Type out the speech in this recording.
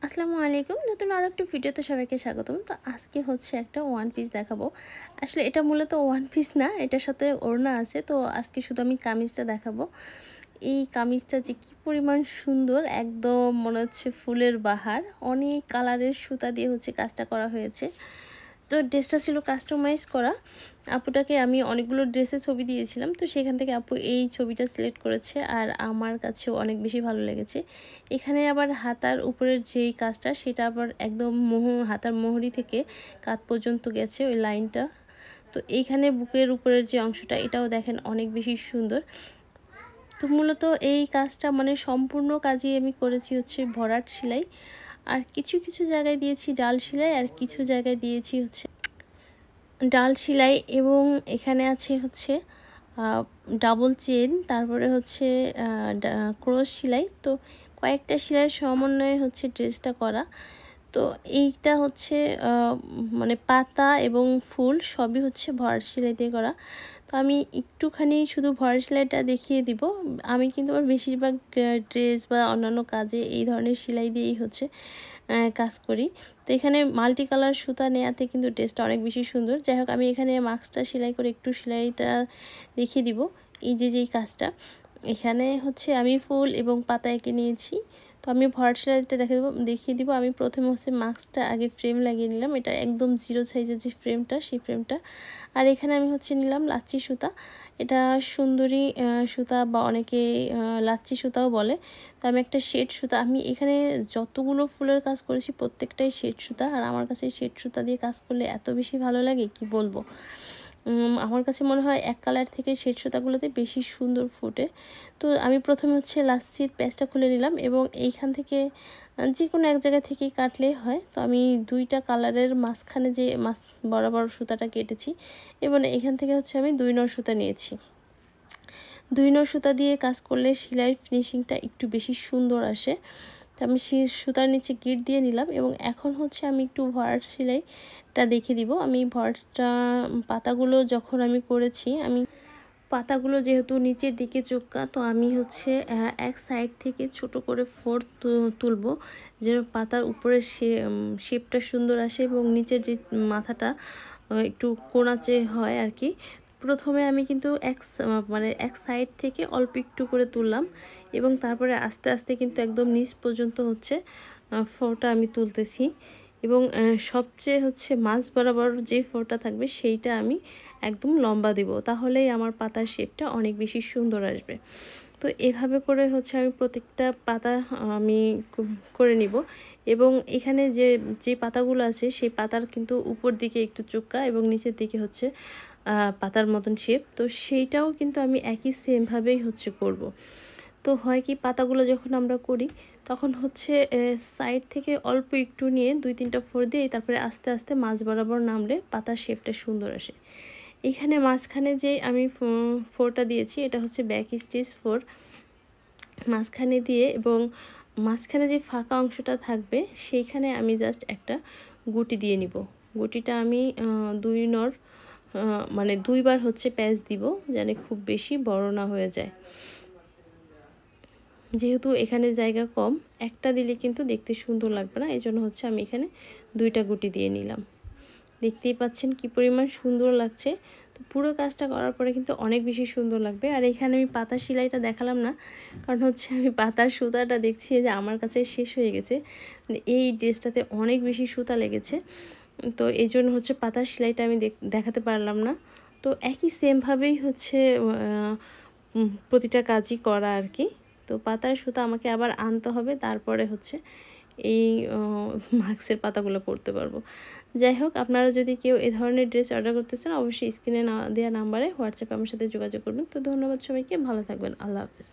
আসসালামু আলাইকুম। নতুন আরো একটা ভিডিওতে সবাইকে স্বাগতম। তো আজকে হচ্ছে একটা ওয়ান পিস দেখাবো। আসলে এটা মূলত ওয়ান পিস না, এটার সাথে ওড়না আছে। তো আজকে শুধু আমি কামিজটা দেখাবো। এই কামিজটা যে কি পরিমাণ সুন্দর, একদম মনে হচ্ছে ফুলের বাহার। অনেক কালারের সুতা দিয়ে হচ্ছে কাজটা করা হয়েছে। তো ড্রেসটা ছিল কাস্টমাইজ করা। আপুটাকে আমি অনেকগুলো ড্রেসের ছবি দিয়েছিলাম, তো সেখান থেকে আপু এই ছবিটা সিলেক্ট করেছে আর আমার কাছেও অনেক বেশি ভালো লেগেছে। এখানে আবার হাতার উপরের যেই কাজটা সেটা আবার একদম হাতার মোহরি থেকে কাঁধ পর্যন্ত গেছে ওই লাইনটা। তো এইখানে বুকের উপরের যে অংশটা এটাও দেখেন অনেক বেশি সুন্দর। তো মূলত এই কাজটা মানে সম্পূর্ণ কাজই আমি করেছি হচ্ছে ভরাট সেলাই, আর কিছু কিছু জায়গায় দিয়েছি ডাল সেলাই, আর কিছু জায়গায় দিয়েছি হচ্ছে ডাল সেলাই। এবং এখানে আছে হচ্ছে ডাবল চেন, তারপরে হচ্ছে ক্রস সেলাই। তো কয়েকটা সেলাইয়ের সমন্বয়ে হচ্ছে ড্রেসটা করা। তো এইটা হচ্ছে মানে পাতা এবং ফুল সবই হচ্ছে ভরাট সেলাই দিয়ে করা। তো আমি একটুখানি শুধু ভরাট সেলাইটা দেখিয়ে দিব। আমি কিন্তু আমার বেশিরভাগ ড্রেস বা অন্যান্য কাজে এই ধরনের সেলাই দিয়েই হচ্ছে কাজ করি। তো এখানে মাল্টি কালার সুতা নেওয়াতে কিন্তু ড্রেসটা অনেক বেশি সুন্দর। যাই হোক, আমি এখানে মাস্কটা সেলাই করে একটু সেলাইটা দেখিয়ে দিব। এই যেই কাজটা এখানে হচ্ছে আমি ফুল এবং পাতা এঁকে নিয়েছি। তো আমি ভরাট সেলাইটা দেখিয়ে দিব। আমি প্রথমে হচ্ছে মাস্কটা আগে ফ্রেম লাগিয়ে নিলাম। এটা একদম জিরো সাইজের যে ফ্রেমটা, সেই ফ্রেমটা। আর এখানে আমি হচ্ছে নিলাম লাচ্ছি সুতা। এটা সুন্দরী সুতা বা অনেকে লাচ্ছি সুতাও বলে। তো আমি একটা শেড সুতা, আমি এখানে যতগুলো ফুলের কাজ করেছি প্রত্যেকটাই শেড সুতা। আর আমার কাছে শেড সুতা দিয়ে কাজ করলে এত বেশি ভালো লাগে কি বলবো। আমার কাছে মনে হয় এক কালার থেকে শেড সুতাগুলোতে বেশি সুন্দর ফুটে। তো আমি প্রথমে হচ্ছে লাচ্ছির প্যাচটা খুলে নিলাম এবং এইখান থেকে যে কোনো এক জায়গা থেকেই কাটলেই হয়। তো আমি দুইটা কালারের মাঝখানে যে বরাবর সুতাটা কেটেছি এবং এখান থেকে হচ্ছে আমি 2 নর সুতা নিয়েছি। 2 নর সুতা দিয়ে কাজ করলে সেলাইয়ের ফিনিশিংটা একটু বেশি সুন্দর আসে। তো আমি সুতার নিচে গিট দিয়ে নিলাম এবং এখন হচ্ছে আমি একটু ভরাট সেলাইটা দেখিয়ে দিব। আমি ভরাটটা পাতাগুলো যখন আমি করেছি, আমি পাতাগুলো যেহেতু নিচের দিকে চোক্কা, তো আমি হচ্ছে এক সাইড থেকে ছোট করে ফোর তুলব, যেন পাতার উপরে শেপটা সুন্দর আসে এবং নিচের যে মাথাটা একটু কোণাচে হয় আর কি। প্রথমে আমি কিন্তু মানে এক সাইড থেকে অল্প একটু করে তুললাম এবং তারপরে আস্তে আস্তে কিন্তু একদম নিচ পর্যন্ত হচ্ছে ফোরটা আমি তুলতেছি। এবং সবচেয়ে হচ্ছে মাঝ বরাবর যে ফোরটা থাকবে সেইটা আমি একদম লম্বা দিব, তাহলেই আমার পাতার শেপটা অনেক বেশি সুন্দর আসবে। তো এভাবে করে হচ্ছে আমি প্রত্যেকটা পাতা আমি করে নিব। এবং এখানে যে পাতাগুলো আছে সেই পাতার কিন্তু উপর দিকে একটু চোক্কা এবং নিচের দিকে হচ্ছে পাতার মতন শেপ, তো সেইটাও কিন্তু আমি একই সেমভাবেই হচ্ছে করব। তো হয় কি, পাতাগুলো যখন আমরা করি তখন হচ্ছে সাইড থেকে অল্প একটু নিয়ে 2-3টা ফোর দিয়ে তারপরে আস্তে আস্তে মাঝ বরাবর নামলে পাতার শেপটা সুন্দর আসে। এখানে মাঝখানে যে আমি ফোরটা দিয়েছি এটা হচ্ছে ব্যাক স্টিচ ফোর মাঝখানে দিয়ে, এবং মাঝখানে যে ফাঁকা অংশটা থাকবে সেইখানে আমি জাস্ট একটা গুটি দিয়ে নিব। গুটিটা আমি 2 নর মানে 2বার হচ্ছে প্যাচ দিব, যেন খুব বেশি বড় না হয়ে যায়। যেহেতু এখানে জায়গা কম, একটা দিলে কিন্তু দেখতে সুন্দর লাগবে না, এই জন্য হচ্ছে আমি এখানে 2টা গুটি দিয়ে নিলাম। দেখতেই পাচ্ছেন কি পরিমাণ সুন্দর লাগছে। তো পুরো কাজটা করার পরে কিন্তু অনেক বেশি সুন্দর লাগবে। আর এখানে আমি পাতা সেলাইটা দেখালাম না, কারণ হচ্ছে আমি পাতার সুতাটা দেখছি যে আমার কাছে শেষ হয়ে গেছে। এই ড্রেসটাতে অনেক বেশি সুতা লেগেছে, তো এই জন্য হচ্ছে পাতার সেলাইটা আমি দেখাতে পারলাম না। তো একই সেমভাবেই হচ্ছে প্রতিটা কাজই করা আর কি। তো পাতার সুতা আমাকে আবার আনতে হবে, তারপরে হচ্ছে এই মাস্কের পাতাগুলো করতে পারবো। যাই হোক, আপনারা যদি কেউ এ ধরনের ড্রেস অর্ডার করতে চান অবশ্যই স্ক্রিনে দেওয়া নাম্বারে হোয়াটসঅ্যাপে আমার সাথে যোগাযোগ করবেন। তো ধন্যবাদ সবাইকে, ভালো থাকবেন, আল্লাহ হাফেজ।